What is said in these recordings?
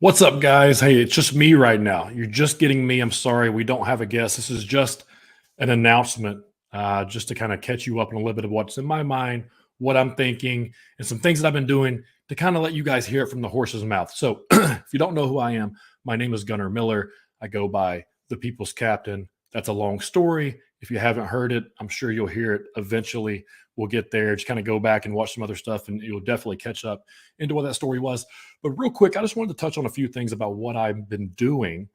What's up, guys? Hey, it's just me right now. You're just getting me. I'm sorry, we don't have a guest. This is just an announcement, just to kind of catch you up on a little bit of what's in my mind, what I'm thinking, and some things that I've been doing to kind of let you guys hear it from the horse's mouth. So, if you don't know who I am, my name is Gunnar Miller. I go by the People's Captain. That's a long story. If you haven't heard it, I'm sure you'll hear it eventually. We'll get there. Just kind of go back and watch some other stuff, and you'll definitely catch up into what that story was. But real quick, I just wanted to touch on a few things about what I've been doing,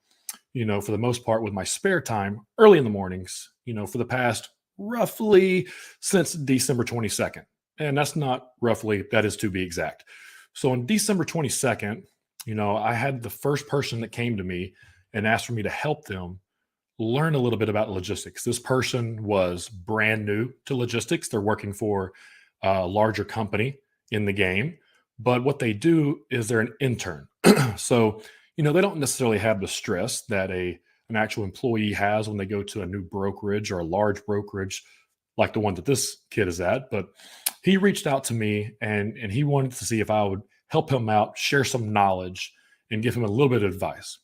for the most part with my spare time early in the mornings, for the past roughly since December 22nd. And that's not roughly, that is to be exact. So on December 22nd, I had the first person that came to me and asked for me to help them learn a little bit about logistics. This person was brand new to logistics. They're working for a larger company in the game, but what they do is they're an intern. So, they don't necessarily have the stress that an actual employee has when they go to a new brokerage or a large brokerage like the one that this kid is at. But he reached out to me and he wanted to see if I would help him out, share some knowledge, and give him a little bit of advice.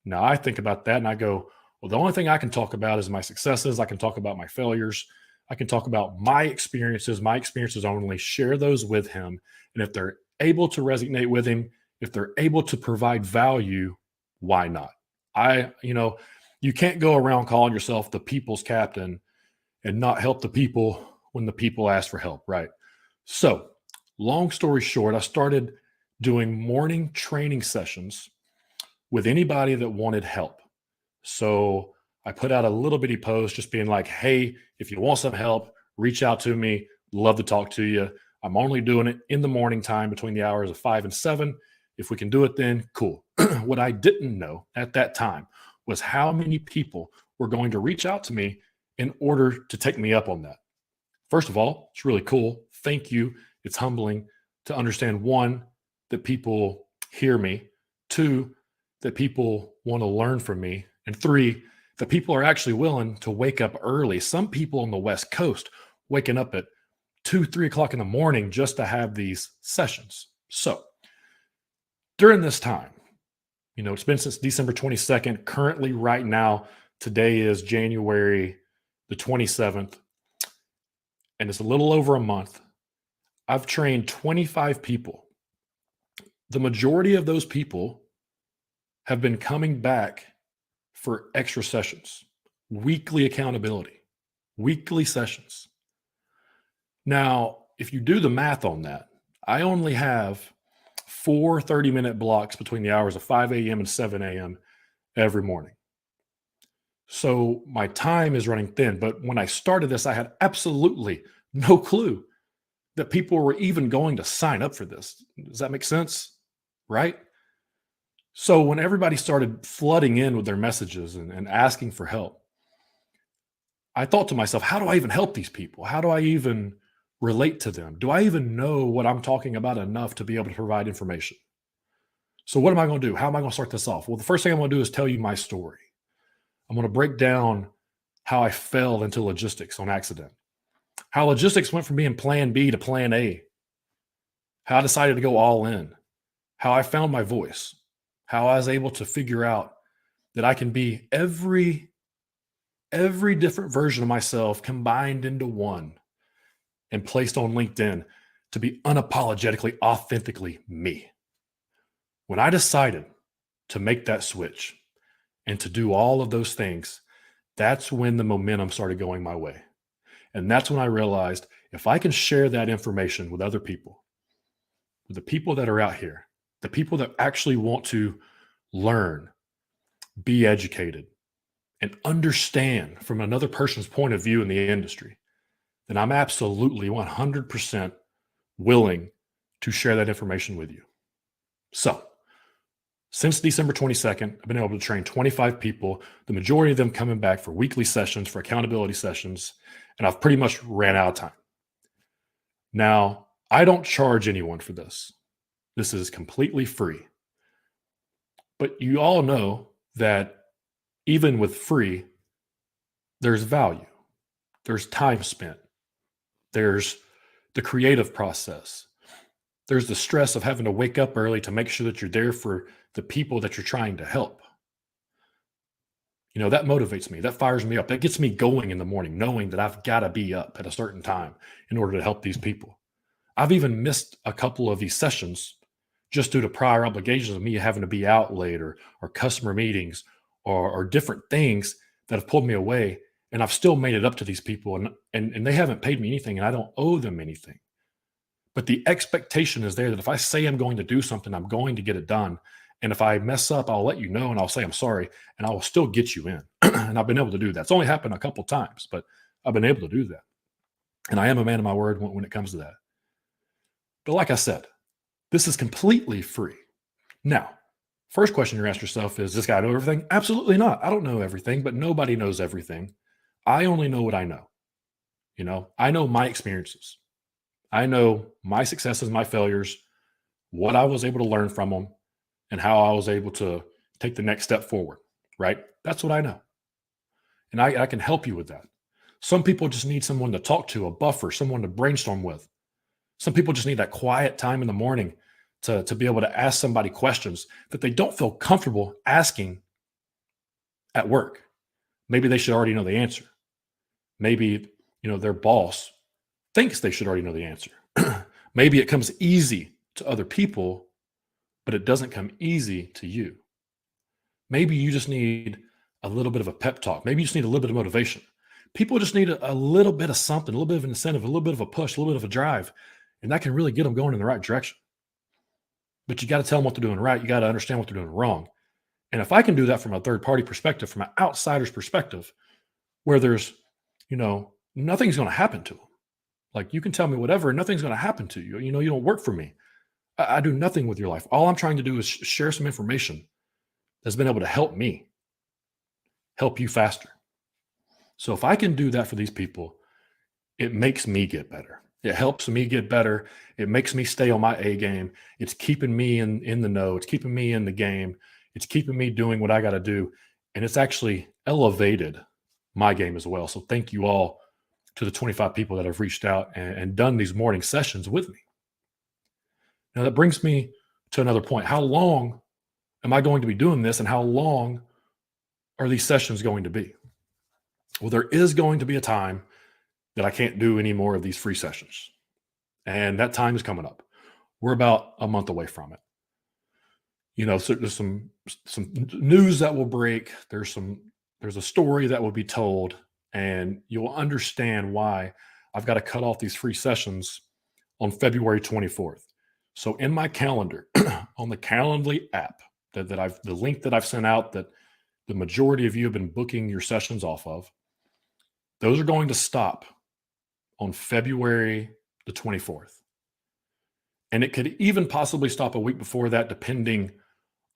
Now I think about that and I go, well, the only thing I can talk about is my successes. I can talk about my failures. I can talk about my experiences only, share those with him. And if they're able to resonate with him, if they're able to provide value, why not? You can't go around calling yourself the people's captain and not help the people when the people ask for help, right? So, long story short, I started doing morning training sessions with anybody that wanted help. So I put out a little bitty post just being like, hey, if you want some help, reach out to me. Love to talk to you. I'm only doing it in the morning time between the hours of 5 and 7. If we can do it then, cool. What I didn't know at that time was how many people were going to reach out to me in order to take me up on that. First of all, it's really cool. Thank you. It's humbling to understand, one, that people hear me, two, that people want to learn from me, and three, that people are actually willing to wake up early. Some people on the West Coast waking up at 2, 3 o'clock in the morning just to have these sessions. So during this time, it's been since December 22nd. Currently, right now, today is January the 27th, and it's a little over a month. I've trained 25 people. The majority of those people have been coming back for extra sessions, weekly accountability, weekly sessions. Now, if you do the math on that, I only have 4 30-minute blocks between the hours of 5 a.m. and 7 a.m. every morning. So my time is running thin. But when I started this, I had absolutely no clue that people were even going to sign up for this. Does that make sense? Right? So when everybody started flooding in with their messages and asking for help, I thought to myself, how do I even help these people? How do I even relate to them? Do I even know what I'm talking about enough to be able to provide information? So what am I going to do? How am I going to start this off? Well, the first thing I'm going to do is tell you my story. I'm going to break down how I fell into logistics on accident, how logistics went from being plan B to plan A, how I decided to go all in, how I found my voice, how I was able to figure out that I can be every different version of myself combined into one and placed on LinkedIn to be unapologetically, authentically me. When I decided to make that switch and to do all of those things, that's when the momentum started going my way. And that's when I realized if I can share that information with other people, with the people that are out here, the people that actually want to learn, be educated, and understand from another person's point of view in the industry, then I'm absolutely 100% willing to share that information with you. So, since December 22nd, I've been able to train 25 people, the majority of them coming back for weekly sessions, for accountability sessions, and I've pretty much ran out of time. Now, I don't charge anyone for this. This is completely free. But you all know that even with free, there's value. There's time spent. There's the creative process. there's the stress of having to wake up early to make sure that you're there for the people that you're trying to help. That motivates me. That fires me up. That gets me going in the morning, knowing that I've got to be up at a certain time in order to help these people. I've even missed a couple of these sessions just due to prior obligations of me having to be out late or customer meetings or different things that have pulled me away. And I've still made it up to these people and they haven't paid me anything and I don't owe them anything. But the expectation is there that if I say I'm going to do something, I'm going to get it done. And if I mess up, I'll let you know and I'll say I'm sorry and I will still get you in. And I've been able to do that. It's only happened a couple times, but I've been able to do that. And I am a man of my word when it comes to that. But like I said, this is completely free. Now, first question you ask yourself is, this guy know everything? Absolutely not. I don't know everything, but nobody knows everything. I only know what I know. I know my experiences. I know my successes, my failures, what I was able to learn from them, and how I was able to take the next step forward, right? That's what I know. And I can help you with that. Some people just need someone to talk to, a buffer, someone to brainstorm with. Some people just need that quiet time in the morning to be able to ask somebody questions that they don't feel comfortable asking at work. Maybe they should already know the answer. Maybe, their boss thinks they should already know the answer. Maybe it comes easy to other people, but it doesn't come easy to you. Maybe you just need a little bit of a pep talk. Maybe you just need a little bit of motivation. People just need a little bit of something, a little bit of an incentive, a little bit of a push, a little bit of a drive, and that can really get them going in the right direction. But you got to tell them what they're doing right. You got to understand what they're doing wrong. And if I can do that from a third party perspective, from an outsider's perspective, where there's, nothing's going to happen to them. Like you can tell me whatever, and nothing's going to happen to you. You don't work for me. I do nothing with your life. All I'm trying to do is share some information that's been able to help me, help you faster. So if I can do that for these people, it makes me get better. It helps me get better. It makes me stay on my A game. It's keeping me in the know. It's keeping me in the game. It's keeping me doing what I got to do. And it's actually elevated my game as well. So thank you all to the 25 people that have reached out and done these morning sessions with me. Now that brings me to another point. How long am I going to be doing this and how long are these sessions going to be? Well, there is going to be a time that I can't do any more of these free sessions. And that time is coming up. We're about a month away from it. So there's some news that will break. There's a story that will be told, and you'll understand why I've got to cut off these free sessions on February 24th. So in my calendar, on the Calendly app the link that I've sent out that the majority of you have been booking your sessions off of, those are going to stop on February the 24th. And it could even possibly stop a week before that, depending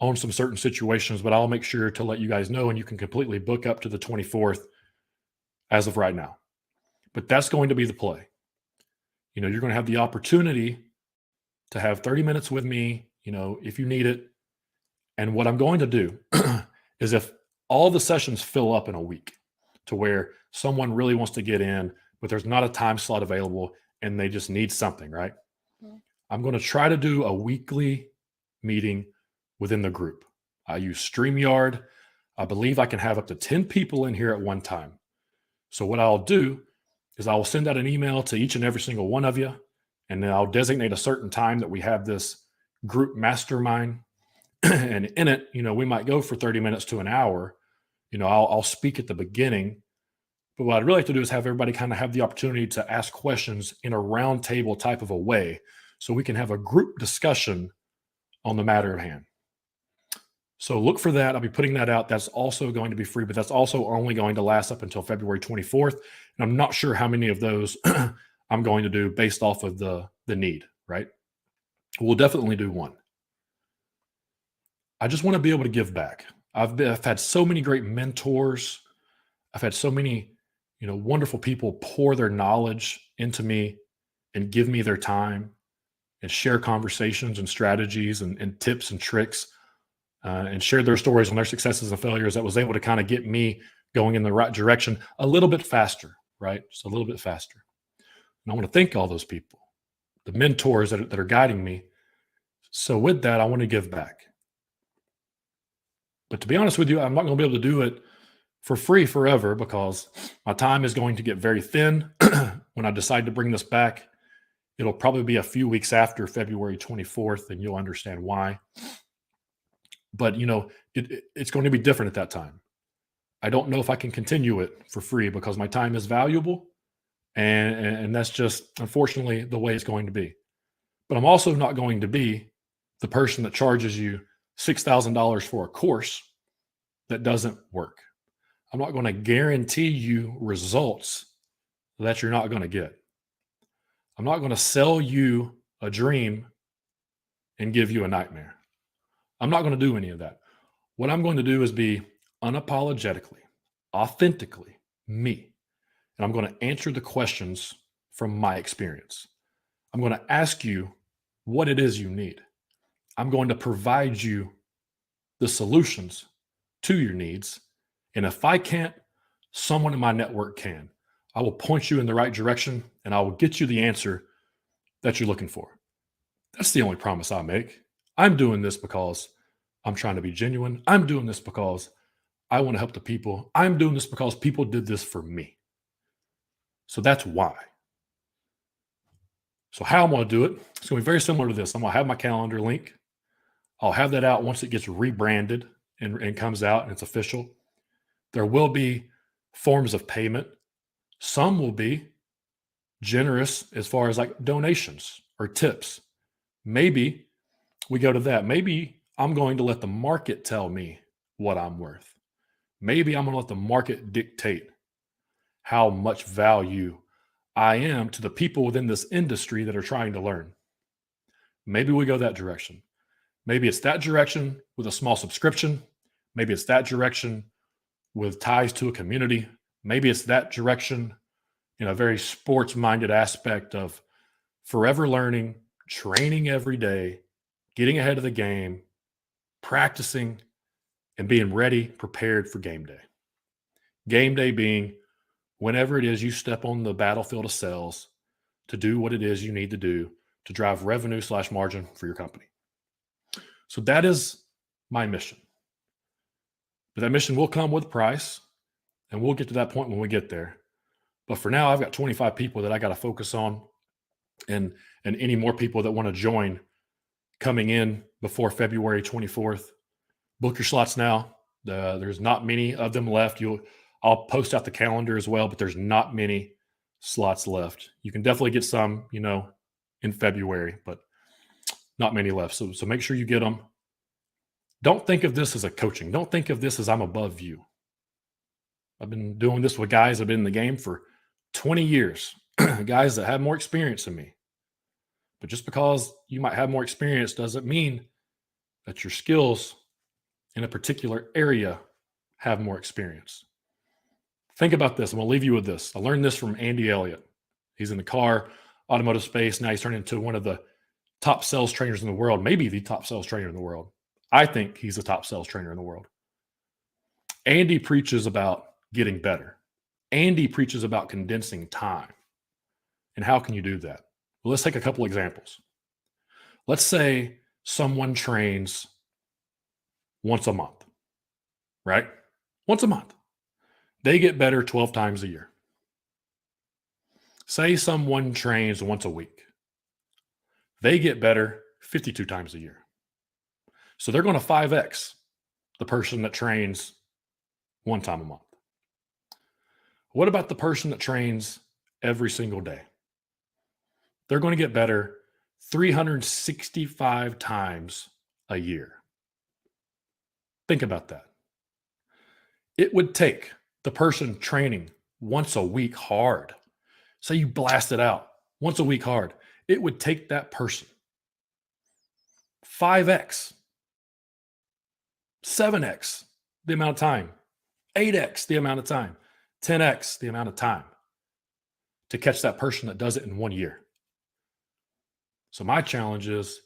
on some certain situations, but I'll make sure to let you guys know, and you can completely book up to the 24th as of right now. But that's going to be the play. You're going to have the opportunity to have 30 minutes with me, if you need it. And what I'm going to do is if all the sessions fill up in a week to where someone really wants to get in, but there's not a time slot available and they just need something, right? Mm-hmm. I'm going to try to do a weekly meeting within the group. I use StreamYard. I believe I can have up to 10 people in here at one time. So what I'll do is I will send out an email to each and every single one of you, and then I'll designate a certain time that we have this group mastermind. And in it, we might go for 30 minutes to an hour. I'll speak at the beginning. But what I'd really like to do is have everybody kind of have the opportunity to ask questions in a round table type of a way so we can have a group discussion on the matter at hand. So look for that. I'll be putting that out. That's also going to be free, but that's also only going to last up until February 24th. And I'm not sure how many of those I'm going to do based off of the need, right? We'll definitely do one. I just want to be able to give back. I've had so many great mentors. I've had so many, wonderful people pour their knowledge into me and give me their time and share conversations and strategies and tips and tricks and share their stories on their successes and failures that was able to kind of get me going in the right direction a little bit faster, right? Just a little bit faster. And I want to thank all those people. the mentors that are guiding me. So with that, I want to give back. But to be honest with you, I'm not going to be able to do it for free forever because my time is going to get very thin when I decide to bring this back. It'll probably be a few weeks after February 24th, and you'll understand why. But it's going to be different at that time. I don't know if I can continue it for free because my time is valuable, and that's just unfortunately the way it's going to be. But I'm also not going to be the person that charges you $6,000 for a course that doesn't work. I'm not going to guarantee you results that you're not going to get. I'm not going to sell you a dream and give you a nightmare. I'm not going to do any of that. What I'm going to do is be unapologetically, authentically me. And I'm going to answer the questions from my experience. I'm going to ask you what it is you need. I'm going to provide you the solutions to your needs. And if I can't, someone in my network can. I will point you in the right direction and I will get you the answer that you're looking for. That's the only promise I make. I'm doing this because I'm trying to be genuine. I'm doing this because I want to help the people. I'm doing this because people did this for me. So that's why. So how I'm going to do it, it's going to be very similar to this. I'm going to have my calendar link. I'll have that out once it gets rebranded and comes out and it's official. There will be forms of payment. Some will be generous as far as like donations or tips. Maybe we go to that. Maybe I'm going to let the market tell me what I'm worth. Maybe I'm going to let the market dictate how much value I am to the people within this industry that are trying to learn. Maybe we go that direction. Maybe it's that direction with a small subscription. Maybe it's that direction with ties to a community. Maybe it's that direction in a very sports-minded aspect of forever learning, training every day, getting ahead of the game, practicing, and being ready, prepared for game day. Game day being whenever it is you step on the battlefield of sales to do what it is you need to do to drive revenue/margin for your company. So that is my mission. But that mission will come with a price, and we'll get to that point when we get there. But for now, I've got 25 people that I got to focus on, and any more people that want to join coming in before February 24th. Book your slots now. There's not many of them left. I'll post out the calendar as well, but there's not many slots left. You can definitely get some, in February, but not many left. So make sure you get them. Don't think of this as a coaching. Don't think of this as I'm above you. I've been doing this with guys that have been in the game for 20 years, guys that have more experience than me. But just because you might have more experience doesn't mean that your skills in a particular area have more experience. Think about this. I'm going to leave you with this. I learned this from Andy Elliott. He's in the car, automotive space. Now he's turned into one of the top sales trainers in the world, maybe the top sales trainer in the world. I think he's the top sales trainer in the world. Andy preaches about getting better. Andy preaches about condensing time. And how can you do that? Well, let's take a couple examples. Let's say someone trains once a month, right? Once a month. They get better 12 times a year. Say someone trains once a week. They get better 52 times a year. So they're going to 5X the person that trains one time a month. What about the person that trains every single day? They're going to get better 365 times a year. Think about that. It would take the person training once a week hard. Say you blast it out once a week hard. It would take that person 5X, 7X the amount of time, 8X the amount of time, 10X the amount of time to catch that person that does it in 1 year. So my challenge is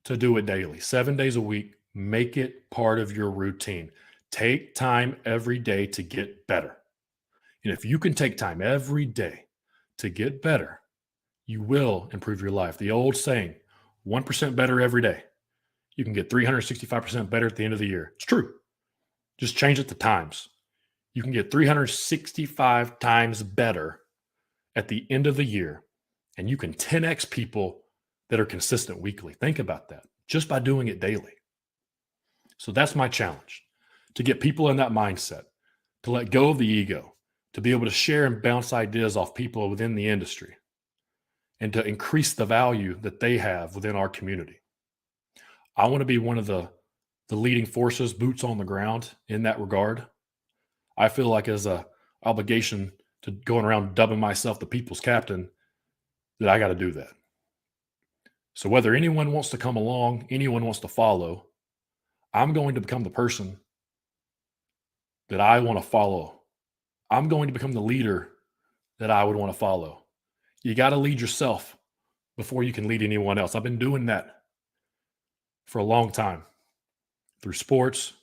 to do it daily, 7 days a week. Make it part of your routine. Take time every day to get better. And if you can take time every day to get better, You will improve your life. The old saying, 1% better every day. You can get 365% better at the end of the year. It's true. Just change it to times. You can get 365 times better at the end of the year, and you can 10x people that are consistent weekly. Think about that just by doing it daily. So that's my challenge, to get people in that mindset, to let go of the ego, to be able to share and bounce ideas off people within the industry, and to increase the value that they have within our community. I want to be one of the leading forces, boots on the ground in that regard. I feel like as a obligation to going around dubbing myself the people's captain, that I got to do that. So whether anyone wants to come along, anyone wants to follow, I'm going to become the person that I want to follow. I'm going to become the leader that I would want to follow. You got to lead yourself before you can lead anyone else. I've been doing that for a long time, through sports,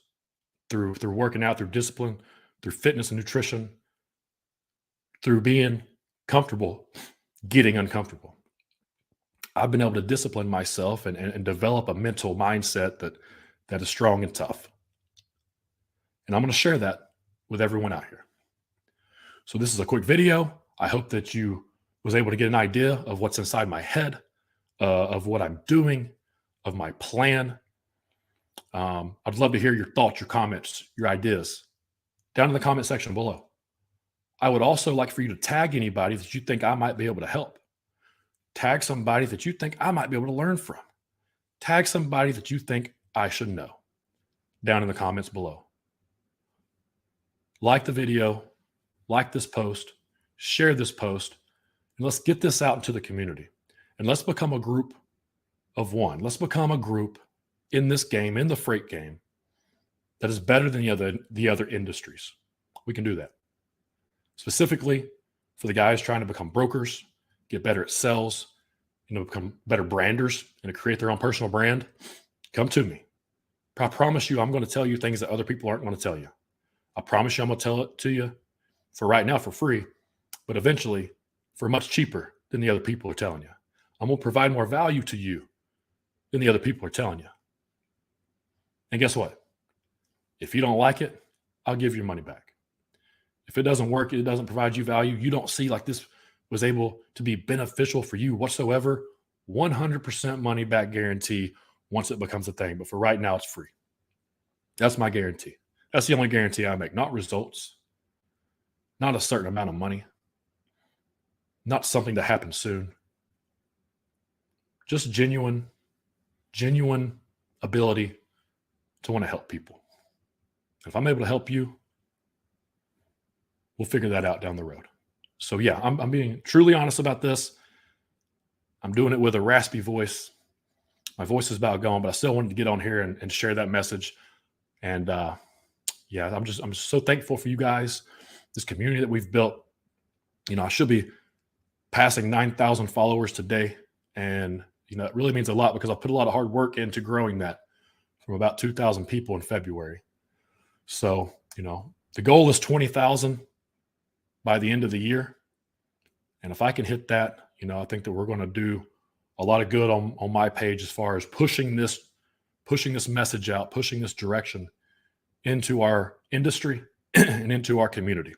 through working out, through discipline, through fitness and nutrition, through being comfortable, getting uncomfortable. I've been able to discipline myself and develop a mental mindset that is strong and tough. And I'm going to share that with everyone out here. So this is a quick video. I hope that you was able to get an idea of what's inside my head, of what I'm doing, of my plan. I'd love to hear your thoughts, your comments, your ideas down in the comment section below. I would also like for you to tag anybody that you think I might be able to help. Tag somebody that you think I might be able to learn from. Tag somebody that you think I should know down in the comments below. Like the video, like this post, share this post, and let's get this out into the community. And let's become a group of one. Let's become a group in this game, in the freight game, that is better than the other industries. We can do that. Specifically for the guys trying to become brokers, get better at sales, become better branders and to create their own personal brand, come to me. I promise you, I'm going to tell you things that other people aren't going to tell you. I promise you, I'm going to tell it to you for right now for free, but eventually for much cheaper than the other people are telling you. I'm going to provide more value to you than the other people are telling you. And guess what? If you don't like it, I'll give your money back. If it doesn't work, it doesn't provide you value, you don't see like this was able to be beneficial for you whatsoever, 100% money back guarantee once it becomes a thing. But for right now, it's free. That's my guarantee. That's the only guarantee I make. Not results, not a certain amount of money, not something that happens soon. Just genuine ability to want to help people. If I'm able to help you, we'll figure that out down the road. So yeah, I'm being truly honest about this. I'm doing it with a raspy voice. My voice is about gone, but I still wanted to get on here and share that message. And yeah, I'm just so thankful for you guys, this community that we've built. I should be passing 9,000 followers today. And, it really means a lot because I put a lot of hard work into growing that from about 2,000 people in February. So, the goal is 20,000 by the end of the year. And if I can hit that, I think that we're going to do a lot of good on my page as far as pushing this message out, pushing this direction into our industry and into our community.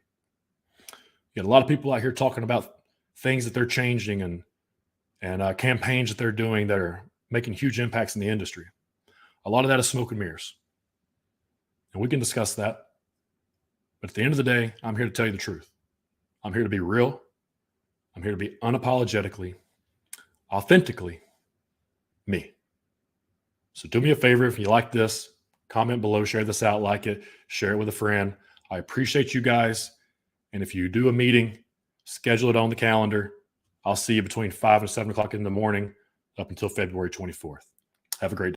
You got a lot of people out here talking about things that they're changing and campaigns that they're doing that are making huge impacts in the industry. A lot of that is smoke and mirrors. And we can discuss that. But at the end of the day, I'm here to tell you the truth. I'm here to be real. I'm here to be unapologetically, authentically me. So do me a favor, if you like this, comment below, share this out, like it, share it with a friend. I appreciate you guys. And if you do a meeting, schedule it on the calendar. I'll see you between 5 and 7 o'clock in the morning up until February 24th. Have a great day.